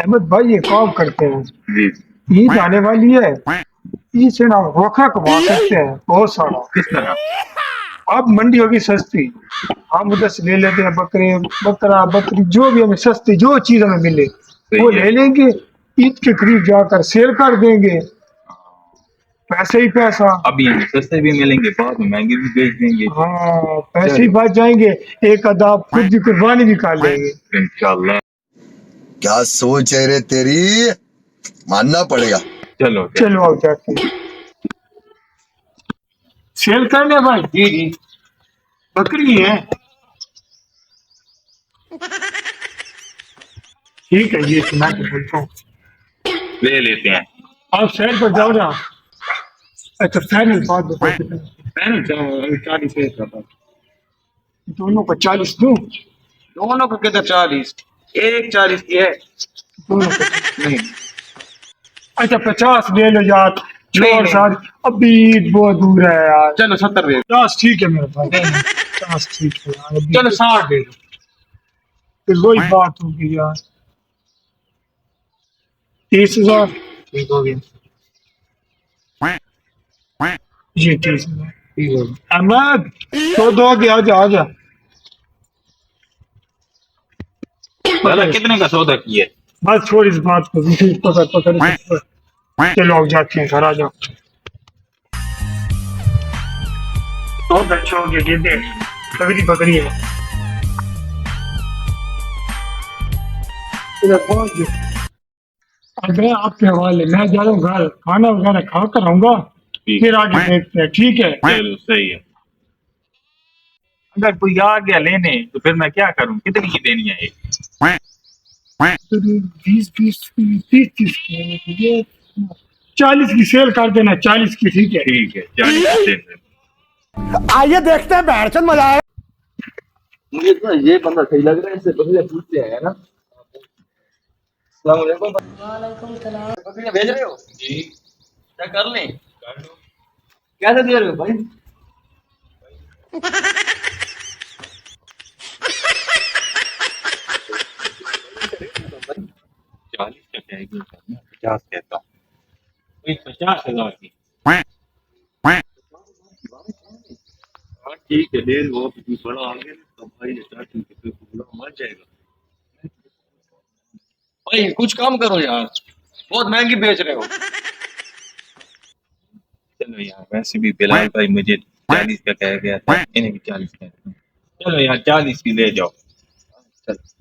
अहमद भाई ये काम करते हैं, जी। ईद आने वाली है, ईद से ना रोखा कमा सकते हैं बहुत सारा। किस तरह? अब मंडी होगी सस्ती, हम उधर से ले लेते हैं बकरे बकरा बकरी जो भी हमें सस्ती जो चीज हमें मिले वो सही है। ले लेंगे, ईद के करीब जाकर सेल कर देंगे, पैसे ही पैसा। अभी हमें सस्ते भी मिलेंगे, बाद में महंगे भी बेच देंगे। हाँ पैसे ही चलो बच जाएंगे, एक आधा खुद की कुर्बानी भी कर लेंगे। इंशाल्लाह। क्या सोच है रे तेरी, मानना पड़ेगा। चलो चलो आओ जाते हैं सेल करने भाई। जी जी। बकरी है, ठीक है ये सुना के बोलता हूँ। ले लेते हैं। आप शहर पर जाओ ना। अच्छा फाइनल बात बताओ कितना? मैंने 40 पेज का था। दोनों को 40 दूं? दोनों को कितना 40? एक 40 की है। दोनों को नहीं अच्छा 50 ले लो यार, नहीं, छोड़ नहीं। सारी, अभी ईद बहुत दूर है यार। चलो 70 दे 50 ठीक है मेरे भाई, 50 ठीक है यार, अभी चलो 60 दे दो। फिर वही बात होगी यार। 30,000 ठीक हो गया। जी 30,000। ठीक हो गया। अहमद तो दो आगे आजा आजा। दादा कितने का सौदा किया? बस छोड़ इस बात को, पकड़ पकड़ पकड़। चलो अब जाते हैं घर, आ जाओ। बहुत अच्छा हो गया, ये देख तगड़ी बकरी है। इधर पहुंच गए। अब मैं आपके हवाले, मैं जा रहा हूँ घर, खाना वगैरह खा कर आऊंगा, फिर आगे देखते हैं, ठीक है? चलो सही है। अगर कोई आ गया लेने तो फिर मैं क्या करूं? कितनी की देनी है ये? 20 20 30 30 ये 40 की सेल कर देना, 40 की, ठीक है? ठीक है 40 दे दे। आइए देखते हैं बैठचंद मजा आएगा। मुझे तो ये बंदा सही लग रहा है, इससे पहले पूछते हैं ना। अस्सलाम वालेकुम। वालेकुम सलाम। बकरियां भेज रहे हो? जी क्या कर लें? कर लो। कैसे दे रहे हो भाई? चालीस का कहेगी, 50 कहता हूँ। 50,000 की। हाँ ठीक है दे दो, अभी बड़ा आ गया तो भाई स्टार्टिंग के फिर बुला मर जाएगा। भाई कुछ काम करो यार, बहुत महंगी बेच रहे हो। चलो यार वैसे भी बिलाल भाई मुझे 40 का कह गया था, इन्हें भी 40 कहते हैं। चलो यार 40 की ले जाओ।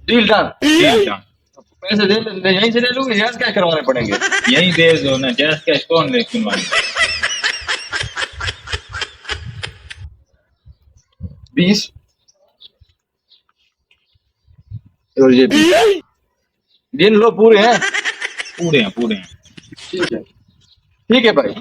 Deal done. ठीक है पैसे दे यहीं से ले लूंगे, गैस क्या करवाने पड़ेंगे? यही दे दो ना, जैस कैश कौन ले सुनवानी? 20 और ये 20 गिन लो, पूरे हैं? पूरे हैं पूरे हैं। ठीक है भाई।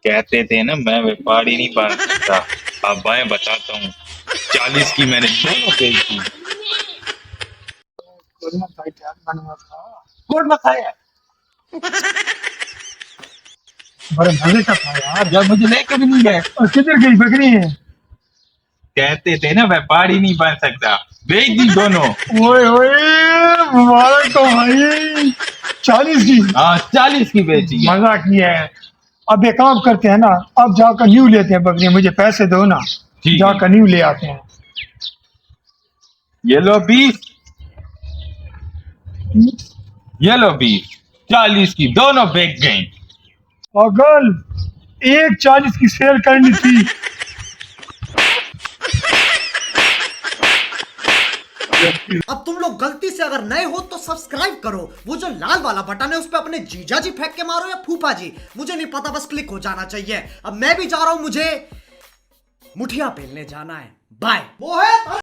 कहते थे ना मैं व्यापारी नहीं बन सकता, अब मैं बताता हूँ। 40 की मैंने दोनों बेची। गुड़ में खाया बड़े मजे का था यार। यार, मुझे लेके भी नहीं गए। और किधर गई बकरी है? कहते थे ना व्यापारी नहीं बन सकता, बेच दी दोनों। ओए ओए मुबारक हो भाई, 40 की। हाँ 40 की बेची है। मजा किया है। अब एक काम करते हैं ना, अब जाकर न्यू लेते हैं बकरियां, मुझे पैसे दो ना, ठीक है। जाकर न्यू ले आते हैं। ये लो 20, ये लो 20, 40 की दोनों बेच गई। पागल, एक 40 की सेल करनी थी। अब तुम लोग गलती से अगर नए हो तो सब्सक्राइब करो, वो जो लाल वाला बटन है उस पे अपने जीजा जी फेंक के मारो या फूफा जी, मुझे नहीं पता, बस क्लिक हो जाना चाहिए। अब मैं भी जा रहा हूं, मुझे मुठिया पेलने जाना है। बाय। वो है